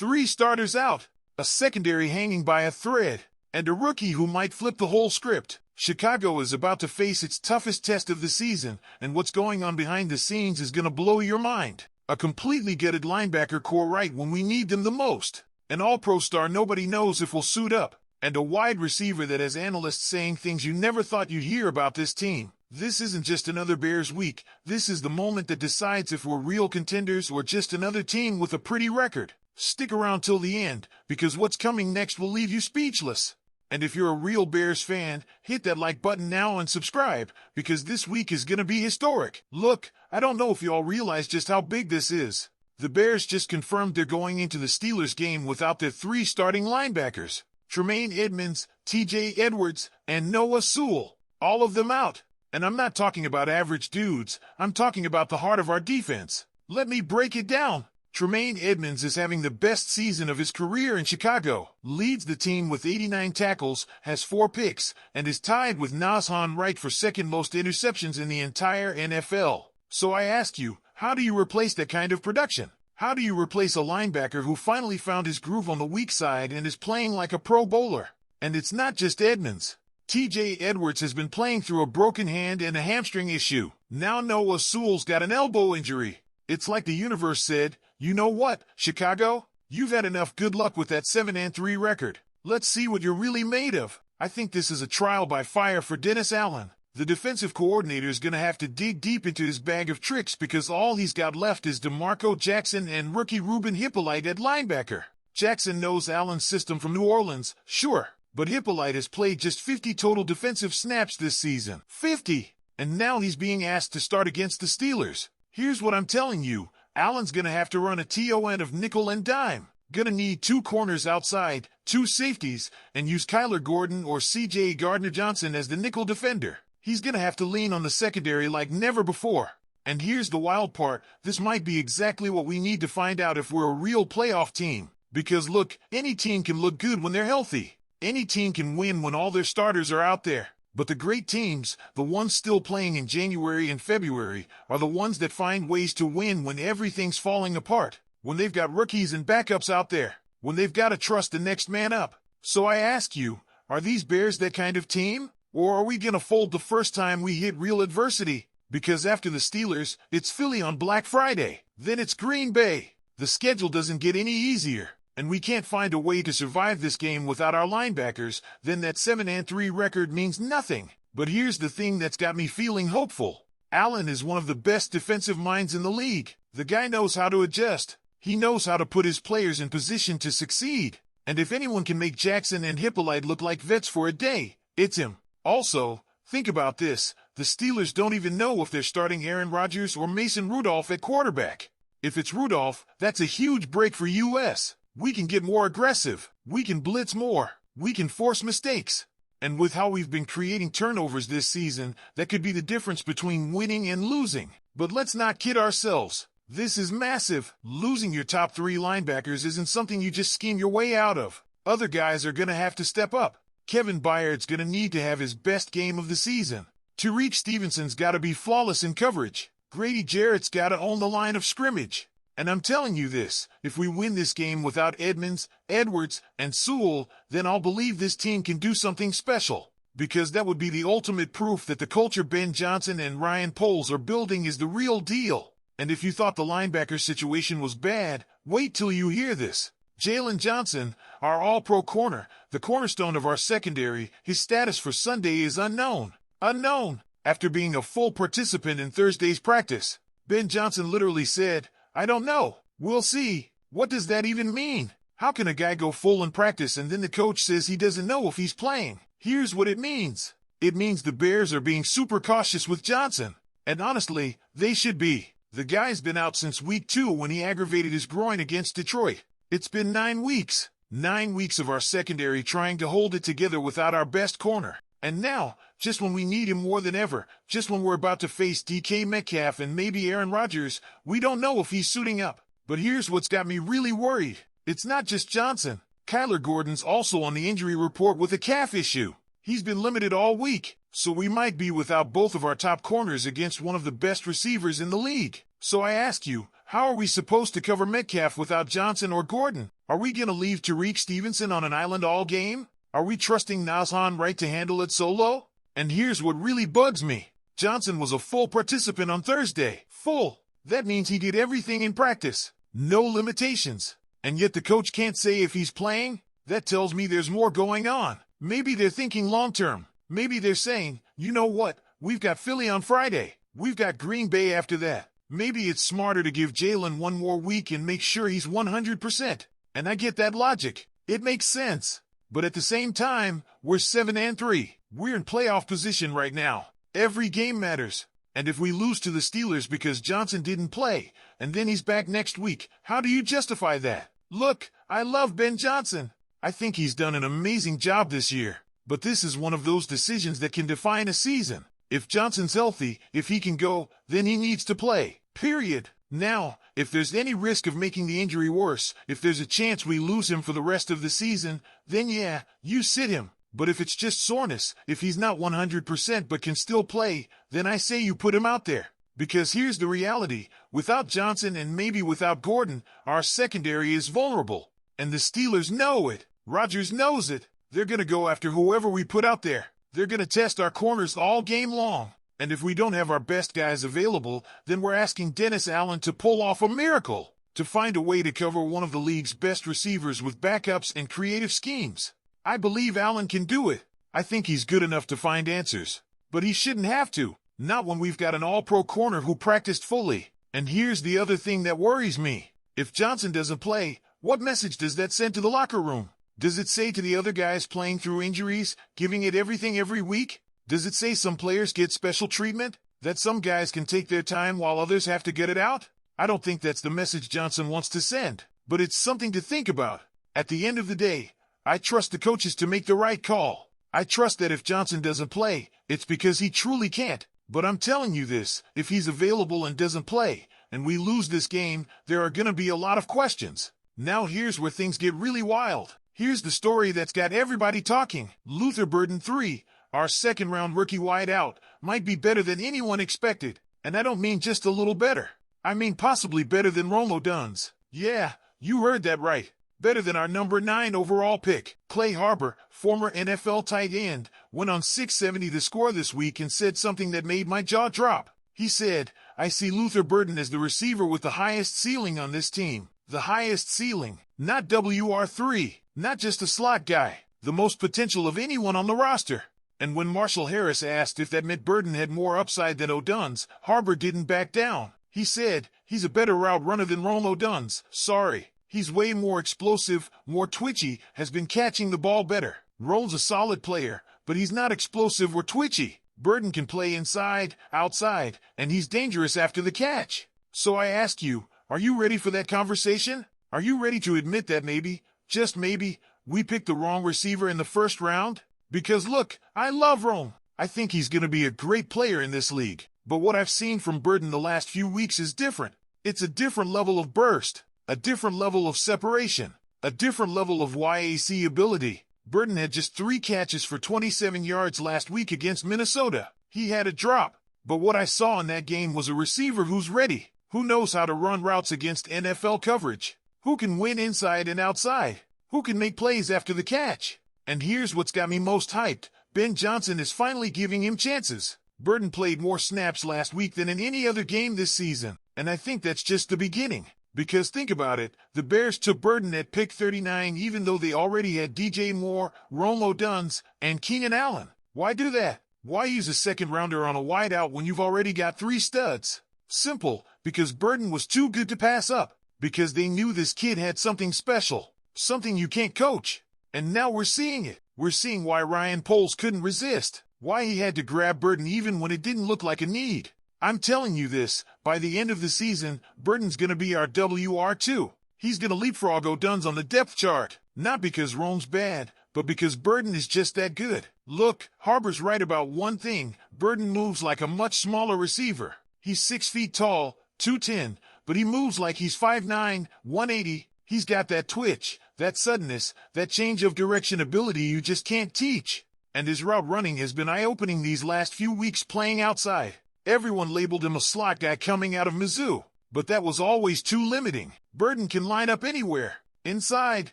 Three starters out, a secondary hanging by a thread, and a rookie who might flip the whole script. Chicago is about to face its toughest test of the season, and what's going on behind the scenes is going to blow your mind. A completely gutted linebacker core right when we need them the most. An all-pro star nobody knows if will suit up. And a wide receiver that has analysts saying things you never thought you'd hear about this team. This isn't just another Bears week. This is the moment that decides if we're real contenders or just another team with a pretty record. Stick around till the end, because what's coming next will leave you speechless. And if you're a real Bears fan, hit that like button now and subscribe, because this week is going to be historic. Look, I don't know if you all realize just how big this is. The Bears just confirmed they're going into the Steelers game without their three starting linebackers. Tremaine Edmunds, TJ Edwards, and Noah Sewell. All of them out. And I'm not talking about average dudes. I'm talking about the heart of our defense. Let me break it down. Tremaine Edmunds is having the best season of his career in Chicago, leads the team with 89 tackles, has 4 picks, and is tied with Nahshon Wright for second most interceptions in the entire NFL. So I ask you, how do you replace that kind of production? How do you replace a linebacker who finally found his groove on the weak side and is playing like a pro bowler? And it's not just Edmunds. TJ Edwards has been playing through a broken hand and a hamstring issue. Now Noah Sewell's got an elbow injury. It's like the universe said, you know what, Chicago? You've had enough good luck with that 7-3 record. Let's see what you're really made of. I think this is a trial by fire for Dennis Allen. The defensive coordinator is going to have to dig deep into his bag of tricks because all he's got left is DeMarco Jackson and rookie Ruben Hippolyte at linebacker. Jackson knows Allen's system from New Orleans, sure, but Hippolyte has played just 50 total defensive snaps this season. 50! And now he's being asked to start against the Steelers. Here's what I'm telling you. Allen's going to have to run a TON of nickel and dime. Going to need 2 corners outside, 2 safeties, and use Kyler Gordon or C.J. Gardner-Johnson as the nickel defender. He's going to have to lean on the secondary like never before. And here's the wild part. This might be exactly what we need to find out if we're a real playoff team. Because look, any team can look good when they're healthy. Any team can win when all their starters are out there. But the great teams, the ones still playing in January and February, are the ones that find ways to win when everything's falling apart. When they've got rookies and backups out there. When they've got to trust the next man up. So I ask you, are these Bears that kind of team? Or are we going to fold the first time we hit real adversity? Because after the Steelers, it's Philly on Black Friday. Then it's Green Bay. The schedule doesn't get any easier. And we can't find a way to survive this game without our linebackers, then that 7-3 record means nothing. But here's the thing that's got me feeling hopeful. Allen is one of the best defensive minds in the league. The guy knows how to adjust. He knows how to put his players in position to succeed. And if anyone can make Jackson and Hippolyte look like vets for a day, it's him. Also, think about this. The Steelers don't even know if they're starting Aaron Rodgers or Mason Rudolph at quarterback. If it's Rudolph, that's a huge break for US. We can get more aggressive. We can blitz more. We can force mistakes. And with how we've been creating turnovers this season, that could be the difference between winning and losing. But let's not kid ourselves. This is massive. Losing your top 3 linebackers isn't something you just scheme your way out of. Other guys are going to have to step up. Kevin Byard's going to need to have his best game of the season. Tariq Stevenson's got to be flawless in coverage. Grady Jarrett's got to own the line of scrimmage. And I'm telling you this, if we win this game without Edmunds, Edwards, and Sewell, then I'll believe this team can do something special. Because that would be the ultimate proof that the culture Ben Johnson and Ryan Poles are building is the real deal. And if you thought the linebacker situation was bad, wait till you hear this. Jalen Johnson, our all-pro corner, the cornerstone of our secondary, his status for Sunday is unknown. Unknown. After being a full participant in Thursday's practice, Ben Johnson literally said, I don't know. We'll see. What does that even mean? How can a guy go full in practice and then the coach says he doesn't know if he's playing? Here's what it means. It means the Bears are being super cautious with Johnson. And honestly, they should be. The guy's been out since week 2 when he aggravated his groin against Detroit. It's been 9 weeks. 9 weeks of our secondary trying to hold it together without our best corner. And now, just when we need him more than ever, just when we're about to face DK Metcalf and maybe Aaron Rodgers, we don't know if he's suiting up. But here's what's got me really worried. It's not just Johnson. Kyler Gordon's also on the injury report with a calf issue. He's been limited all week, so we might be without both of our top corners against one of the best receivers in the league. So I ask you, How are we supposed to cover Metcalf without Johnson or Gordon? Are we going to leave Tariq Stevenson on an island all game? Are we trusting Nazhan Wright to handle it solo? And here's what really bugs me. Johnson was a full participant on Thursday. Full. That means he did everything in practice. No limitations. And yet the coach can't say if he's playing? That tells me there's more going on. Maybe they're thinking long-term. Maybe they're saying, you know what, we've got Philly on Friday. We've got Green Bay after that. Maybe it's smarter to give Jalen one more week and make sure he's 100%. And I get that logic. It makes sense. But at the same time, we're 7-3. We're in playoff position right now. Every game matters. And if we lose to the Steelers because Johnson didn't play, and then he's back next week, how do you justify that? Look, I love Ben Johnson. I think he's done an amazing job this year. But this is one of those decisions that can define a season. If Johnson's healthy, if he can go, then he needs to play. Period. Now, if there's any risk of making the injury worse, if there's a chance we lose him for the rest of the season, then yeah, you sit him. But if it's just soreness, if he's not 100% but can still play, then I say you put him out there. Because here's the reality. Without Johnson and maybe without Gordon, our secondary is vulnerable. And the Steelers know it. Rodgers knows it. They're going to go after whoever we put out there. They're going to test our corners all game long. And if we don't have our best guys available, then we're asking Dennis Allen to pull off a miracle, to find a way to cover one of the league's best receivers with backups and creative schemes. I believe Allen can do it. I think he's good enough to find answers. But he shouldn't have to. Not when we've got an all-pro corner who practiced fully. And here's the other thing that worries me. If Johnson doesn't play, what message does that send to the locker room? Does it say to the other guys playing through injuries, giving it everything every week? Does it say some players get special treatment? That some guys can take their time while others have to get it out? I don't think that's the message Johnson wants to send. But it's something to think about. At the end of the day, I trust the coaches to make the right call. I trust that if Johnson doesn't play, it's because he truly can't. But I'm telling you this, if he's available and doesn't play, and we lose this game, there are going to be a lot of questions. Now here's where things get really wild. Here's the story that's got everybody talking. Luther Burden III, our second-round rookie wideout, might be better than anyone expected. And I don't mean just a little better. I mean possibly better than Rome Odunze. Yeah, you heard that right. Better than our number 9 overall pick. Clay Harbor, former NFL tight end, went on 670 The Score this week and said something that made my jaw drop. He said, I see Luther Burden as the receiver with the highest ceiling on this team. The highest ceiling. Not WR3. Not just a slot guy. The most potential of anyone on the roster. And when Marshall Harris asked if that meant Burden had more upside than Odunze, Harbor didn't back down. He said, he's a better route runner than Rome Odunze. Sorry. He's way more explosive, more twitchy, has been catching the ball better. Rome's a solid player, but he's not explosive or twitchy. Burden can play inside, outside, and he's dangerous after the catch. So I ask you, are you ready for that conversation? Are you ready to admit that maybe, just maybe, we picked the wrong receiver in the first round? Because look, I love Rome. I think he's going to be a great player in this league. But what I've seen from Burden the last few weeks is different. It's a different level of burst, a different level of separation, a different level of YAC ability. Burden had just 3 catches for 27 yards last week against Minnesota. He had a drop. But what I saw in that game was a receiver who's ready, who knows how to run routes against NFL coverage, who can win inside and outside, who can make plays after the catch. And here's what's got me most hyped. Ben Johnson is finally giving him chances. Burden played more snaps last week than in any other game this season. And I think that's just the beginning. Because think about it, the Bears took Burden at pick 39 even though they already had DJ Moore, Rome Odunze, and Keenan Allen. Why do that? Why use a second-rounder on a wideout when you've already got 3 studs? Simple, because Burden was too good to pass up. Because they knew this kid had something special. Something you can't coach. And now we're seeing it. We're seeing why Ryan Poles couldn't resist. Why he had to grab Burden even when it didn't look like a need. I'm telling you this, by the end of the season, Burden's going to be our WR2. He's going to leapfrog Odunze on the depth chart. Not because Rome's bad, but because Burden is just that good. Look, Harbor's right about one thing. Burden moves like a much smaller receiver. He's 6 feet tall, 210, but he moves like he's 5'9", 180. He's got that twitch, that suddenness, that change of direction ability you just can't teach. And his route running has been eye-opening these last few weeks playing outside. Everyone labeled him a slot guy coming out of Mizzou. but that was always too limiting. Burden can line up anywhere. Inside,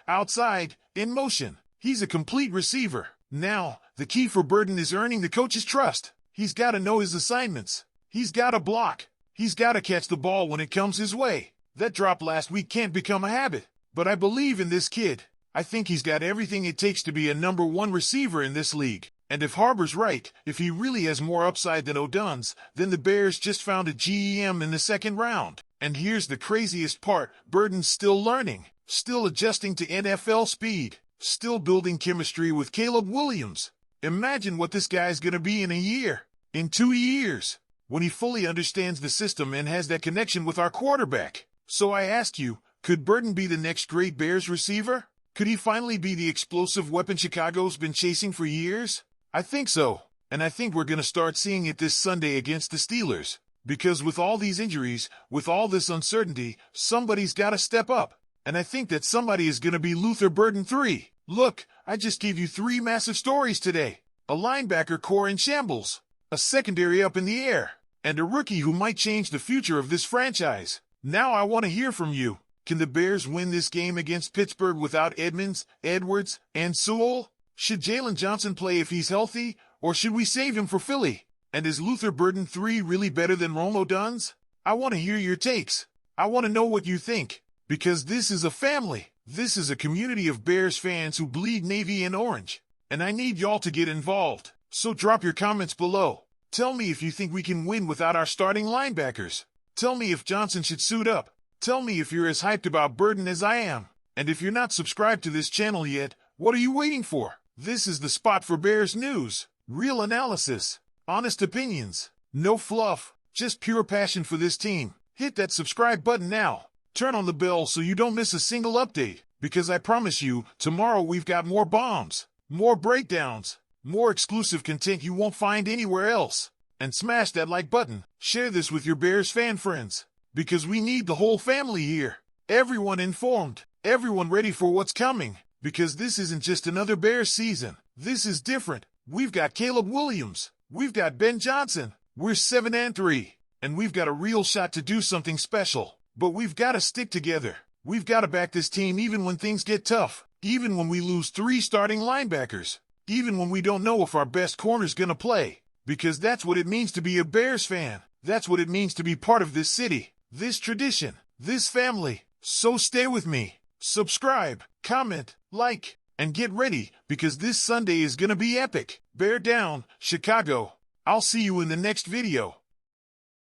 outside, in motion. He's a complete receiver. Now, the key for Burden is earning the coach's trust. He's got to know his assignments. He's got to block. He's got to catch the ball when it comes his way. That drop last week can't become a habit. But I believe in this kid. I think he's got everything it takes to be a #1 receiver in this league. And if Harbor's right, if he really has more upside than O'Dunn's, then the Bears just found a GEM in the second round. And here's the craziest part. Burden's still learning, still adjusting to NFL speed, still building chemistry with Caleb Williams. Imagine what this guy's going to be in a year, in 2 years, when he fully understands the system and has that connection with our quarterback. So I ask you, could Burden be the next great Bears receiver? Could he finally be the explosive weapon Chicago's been chasing for years? I think so, and I think we're going to start seeing it this Sunday against the Steelers. Because with all these injuries, with all this uncertainty, somebody's got to step up. And I think that somebody is going to be Luther Burden III. Look, I just gave you 3 massive stories today. A linebacker core in shambles, a secondary up in the air, and a rookie who might change the future of this franchise. Now I want to hear from you. Can the Bears win this game against Pittsburgh without Edmonds, Edwards, and Sewell? Should Jalen Johnson play if he's healthy, or should we save him for Philly? And is Luther Burden III really better than Rome O'Dunn's? I want to hear your takes. I want to know what you think, because this is a family. This is a community of Bears fans who bleed navy and orange, and I need y'all to get involved. So drop your comments below. Tell me if you think we can win without our starting linebackers. Tell me if Johnson should suit up. Tell me if you're as hyped about Burden as I am. And if you're not subscribed to this channel yet, what are you waiting for? This is the spot for Bears news, real analysis, honest opinions, no fluff, just pure passion for this team. Hit that subscribe button now. Turn on the bell so you don't miss a single update, because I promise you, tomorrow we've got more bombs, more breakdowns, more exclusive content you won't find anywhere else. And smash that like button. Share this with your Bears fan friends, because we need the whole family here. Everyone informed, everyone ready for what's coming. Because this isn't just another Bears season. This is different. We've got Caleb Williams. We've got Ben Johnson. We're 7-3. And we've got a real shot to do something special. But we've got to stick together. We've got to back this team even when things get tough. Even when we lose 3 starting linebackers. Even when we don't know if our best corner's gonna play. Because that's what it means to be a Bears fan. That's what it means to be part of this city, this tradition, this family. So stay with me. Subscribe, comment, like, and get ready, because this Sunday is gonna be epic. Bear down, Chicago. I'll see you in the next video.